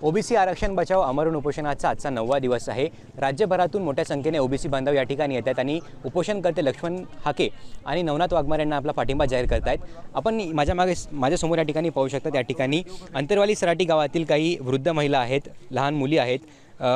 OBC आरक्षण बचाव आमरण उपोषणाचा आजचा 9वा दिवस आहे। राज्यभरातून मोठ्या संख्येने ओबीसी बांधव या ठिकाणी येतात आणि उपोषणकर्ते लक्ष्मण हाके आणि नवनाथ वाघमारे यांना आपला पाठिंबा जाहीर करतायत। आपण माझ्यासमोर या ठिकाणी पाहू शकता। या ठिकाणी अंतरवाली सराटी गावातील काही वृद्ध महिला आहेत, लहान मुली आहेत,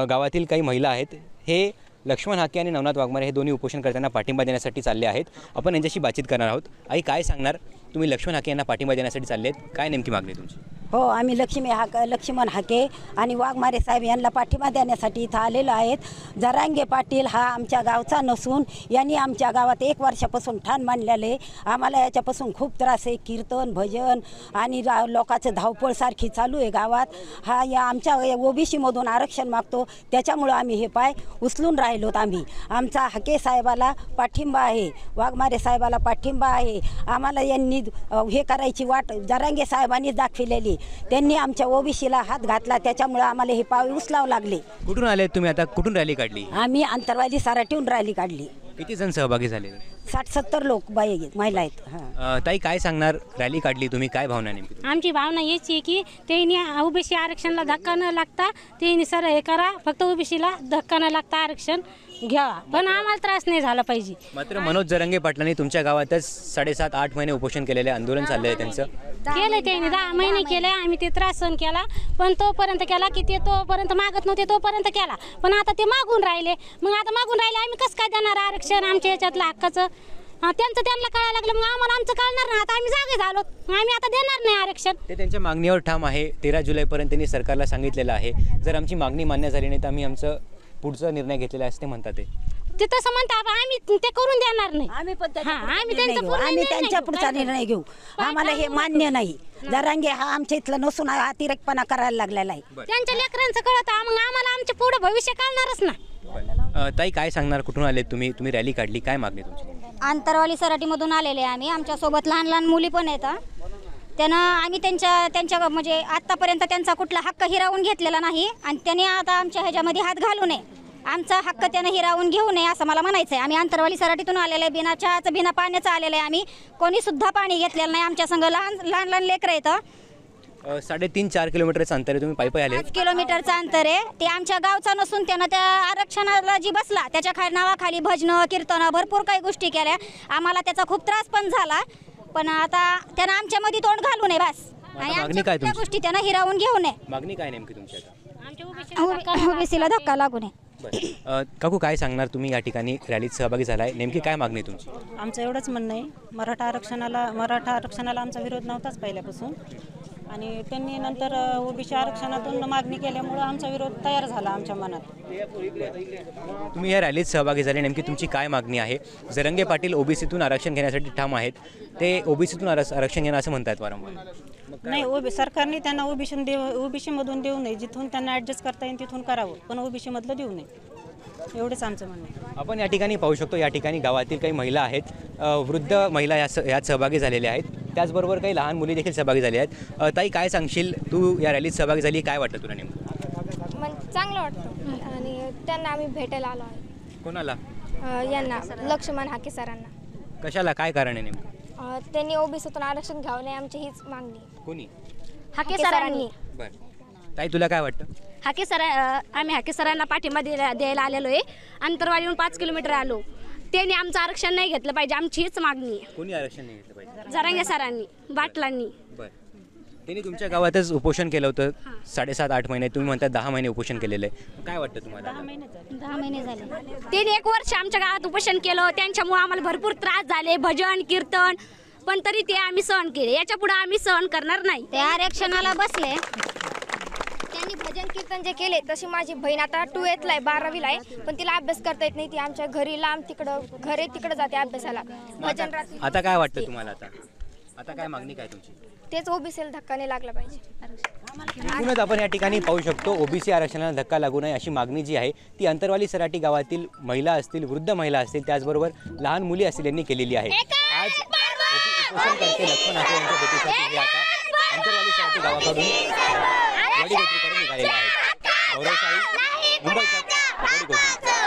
गावातील काही महिला आहेत। हे लक्ष्मण हाके आणि नवनाथ वाघमारे हे दोन्ही उपोषणकर्त्यांना पाठिंबा देण्यासाठी चालले आहेत। आपण यांच्याशी बातचीत करणार आहोत। आई, काय सांगणार? तुम्ही लक्ष्मण हाके यांना पाठिंबा देण्यासाठी चालले आहेत, काय नेमकी मागणी तुमची? हो, आम्ही लक्ष्मण हाके आणि वाघमारे साहेब यांना पाठिंबा देण्यासाठी इथं आलेलो आहेत। जरांगे पाटील हा आमच्या गावचा नसून यांनी आमच्या गावात 1 वर्षापासून ठाण मांडलेले। आम्हाला याच्यापासून खूप त्रास आहे। कीर्तन भजन आणि लोकांचं धावपळ सारखी चालू आहे गावात। हा या आमच्या ओबीसीमधून आरक्षण मागतो, त्याच्यामुळं आम्ही हे पाय उचलून राहिलोत। आम्ही आमचा हाके साहेबाला पाठिंबा आहे, वाघमारे साहेबाला पाठिंबा आहे। आम्हाला यांनी हे करायची वाट जरांगे साहेबांनी दाखविलेली। त्यांनी आमच्या ओबीसीला हात घातला, त्याच्यामुळे आम्हाला हे पाय उचलावं लागले। कुठून आले तुम्ही? आता कुठून रॅली काढली? आम्ही अंतरवाली सराटीहून रॅली काढली। किती जण सहभागी झाले? 60-70 लोक महिला आहेत। ताई, काय सांगणार? रॅली काढली तुम्ही, काय भावना नेमकी? आमची भावना याची आहे की त्यांनी ओबीसी आरक्षणाला धक्का न लागता त्यांनी सर हे करा, फक्त ओबीसीला धक्का न लागता आरक्षण घ्यावा, पण आम्हाला त्रास नाही झाला पाहिजे। मात्र मनोज जरांगे पाटलांनी तुमच्या गावातच 7.5-8 महिने उपोषण केलेले, आंदोलन चाललंय त्यांचं। केलं त्यांनी 10 महिने केले, आम्ही ते त्रास सहन केला, पण तोपर्यंत केला की ते तोपर्यंत मागत नव्हते तोपर्यंत केला, पण आता ते मागून राहिले। मग आता मागून राहिले, आम्ही कसं काय देणार आरक्षण आमच्या याच्यातलं हक्काचं? त्यांचं त्यांना कळायला लागलं, मग आम्हाला आमचं कळणार नाही। आता आम्ही जागे झालो, आम्ही आता देणार नाही आरक्षण। ते त्यांच्या मागणीवर ठाम आहे। 13 जुलैपर्यंत त्यांनी सरकारला सांगितलेलं आहे, जर आमची मागणी मान्य झाली नाही तर आम्ही आमचं पुढचा निर्णय घेतलेला आहे, असं ते म्हणतात। ते तसं म्हणतात, आम्ही ते करून देणार नाही। आम्ही त्यांचा पुढचा निर्णय घेऊ। आम्हाला हे मान्य नाही। जरांगे हा आमच्या इथलं नसून अतिरेकपणा करायला लागलेला आहे। त्यांच्या लेकरांचं कळत, मग आम्हाला आमचे पुढे भविष्य कळणारच ना। ताई, काय सांगणार? कुठून आले तुम्ही? तुम्ही रॅली काढली, काय मागणी तुमची? अंतरवाली सराटीमधून आलेले आम्ही। आमच्यासोबत लहान लहान मुली पण येतात। त्यानं आम्ही त्यांच्या म्हणजे आत्तापर्यंत त्यांचा कुठला हक्क हिरावून घेतलेला नाही आणि त्याने आता आमच्या ह्याच्यामध्ये हात घालू नये, आमचा हक्क त्यानं हिरावून घेऊ नये असं मला म्हणायचं आहे। आम्ही अंतरवाली सराटीतून आलेले, बिना चहाचं बिना पाण्याचं आलेलं आहे। आम्ही कोणी सुद्धा पाणी घेतलेलं नाही। आमच्या संग लहान लेकरं येतं। 3.5-4 किलोमीटरचं अंतर आहे, तुम्ही पायी आले? 5 किलोमीटरचं अंतर आहे। ते आमच्या गावचा नसून त्यानं त्या आरक्षणाला जी बसला त्याच्या नावाखाली भजनं कीर्तनं भरपूर काही गोष्टी केल्या। आम्हाला त्याचा खूप त्रास पण झाला, पण आता त्यानं आमच्यामध्ये तोंड घालू नये बस, आणि आमच्या गोष्टी त्यानं हिरावून घेऊ नये। मागणी काय नेमकी तुमची आता? ओबीसीला धक्का लागू नये। काकू, काय सांगणार? तुम्ही या ठिकाणी रॅलीत सहभागी झालाय, नेमकी काय मागणी तुमची? आमचं एवढंच म्हणणं आहे, मराठा आरक्षणाला आमचा विरोध नव्हताच पहिल्यापासून, आणि त्यांनी नंतर ओबीसी आरक्षणातून मागणी केल्यामुळं आमचा विरोध तयार झाला आमच्या मनात। तुम्ही या रॅलीत सहभागी झाले, नेमकी तुमची काय मागणी आहे? जरांगे पाटील ओबीसीतून आरक्षण घेण्यासाठी ठाम आहेत, ते ओबीसीतून आरक्षण घेणं असं म्हणतात वारंवार। नाही, सरकारने त्यांना ओबीसीमधून देऊ नये, जिथून त्यांना ॲडजस्ट करता येईल तिथून करावं, पण ओबीसीमधलं देऊ नये, एवढंच आमचं म्हणणं आहे। आपण या ठिकाणी पाहू शकतो, या ठिकाणी गावातील काही महिला आहेत, वृद्ध महिला यात सहभागी झालेल्या आहेत, त्याचबरोबर काही लहान मुली देखील सहभागी झाल्या आहेत। ताई, काय सांगशील? तू या रॅलीत सहभागी झाली, काय वाटतं तुला नेमकं? चांगलं वाटतं, आणि त्यांना आम्ही भेटायला आलो आहे। कोणाला? यांना लक्ष्मण हाके सरांना। कशाला? काय कारण आहे नेमकं? त्यांनी ओबीसीतून आरक्षण घ्यावं नाही, आमची हीच मागणी। कोणी? हाके सरांनी। बरं ताई, तुला काय वाटतं? आम्ही हाके सरांना पाठिंबा द्यायला आलेलो आहे। अंतरवालीहून 5 किलोमीटर आलो, त्यांनी आमचं आरक्षण नाही घेतलं पाहिजे, आमची हीच मागणी आहे। कोणी आरक्षण नाही घेतलं पाहिजे? जरांगे सरांनी, बाटलांनी। बरं, त्यांनी तुमच्या गावातच उपोषण केलं होतं 7.5-8 महिने, तुम्ही म्हणता 10 महिने उपोषण केलेलं आहे, काय वाटतं तुम्हाला? 10 महिने झाले। त्यांनी 1 वर्ष आमच्या गावात उपोषण केलं, त्यांच्यामुळे आम्हाला भरपूर त्रास झाले, भजन कीर्तन, पण तरी ते आम्ही सहन केले। याच्या पुढे आम्ही सहन करणार नाही। ते आरक्षणाला बसले, त्यांनी भजन कीर्तन जे केले, तशी माझी बहीण आता 2th ला आहे, 12वीला आहे, पण तिला अभ्यास करता येत नाही। ती आमच्या घरी लांब घरे तिकडं जाते अभ्यासाला। भजन आता काय वाटतं तुम्हाला? आता काय मागणी काय तुमची? तेच ओबीसीला धक्का नाही लागला पाहिजे। एकूणच आपण या ठिकाणी पाहू शकतो, ओबीसी आरक्षणाला धक्का लागू नये अशी मागणी जी आहे ती अंतरवाली सराटी गावातील महिला असतील, वृद्ध महिला असतील, त्याचबरोबर लहान मुली असतील यांनी केलेली आहे। आज उपोषणकर्ते लक्ष्मण हाके यांच्या भेटीसाठी आता अंतरवाली सराटी गावाकडून वडीगोत्रीकडे निघालेले आहेत। गौरव साळी, मुंबई तक, वडीगोत्री।